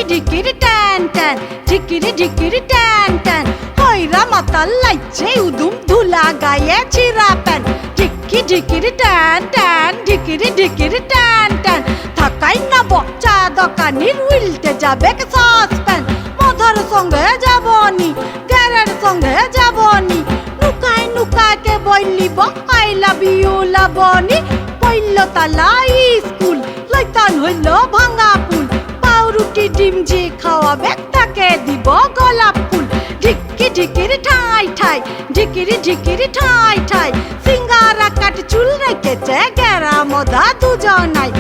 ঢিকিরি ট্যান ট্যান ঢিকিরি ট্যান ট্যান হইরা মাতাল লাইছে উদুম ধুলা গায়ে চিরা প্যান ঢিকিরি ট্যান ট্যান ঢিকিরি ট্যান ট্যান থাকাই না বচ্চা দোকানির উল্টে যাবে সসপ্যান মধুর সঙ্গে যাবনি গেরের সঙ্গে যাবনি নুকাকে বইলিব আই লাভ ইউ লাবনি পইল তালা স্কুল লইতান হইল ভাঙা পুল পাউরুটি ডিম যে খাওয়াবে তাকে দিব গোলাপ ফুল ঢিকিরি ঠাই ঠাই ঢিকিরি ঠাই ঠাই সিঙ্গারা কাট চুল রেখেছে গেরা মদা দুজনাই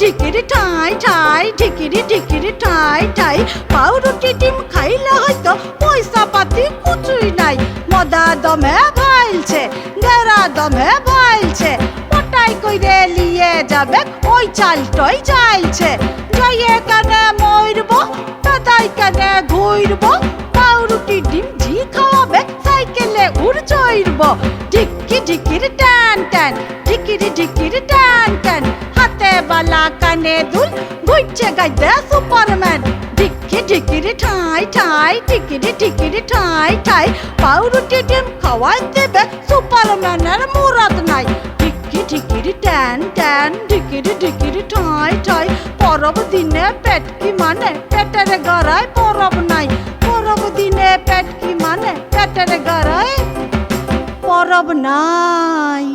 ঢিকিরি ঠাই ঠাই ঢিকিরি ঠাই ঠাই পাউরুটি ডিম খাইলে হয়তো পয়সা পাতি কিছুই নাই মদা দমে ভাইলছে গেরা দমে ভাইলছে ওটাই কইরে লিয়ে যাবে ওই চালটই চাইছে জয়ে কানে মরব দাদাই কানে ঘুরব পাউরুটি ডিম জি খাওয়াবে সাইকেলে উড় চড়ব ঢিকিরি টান টান ঢিকিরি টান টান হাতে বালা কানে দুল ঘুরছে গাইতে সুপারম্যান ঢিকিরি ঠাই ঠাই ঢিকিরি ঠাই ঠাই পাউরুটি ডিম খাওয়াই দেবে সুপারম্যানের মুরাদ নাই ঢিকিরি ট্যান ট্যান ঢিকিরি ঠাই ঠাই পরব দিনে পেট কি মানে পেটের গড়ায় পরব নাই পরব দিনে পেট কি মানে পেটের গড়ায় পরব নাই।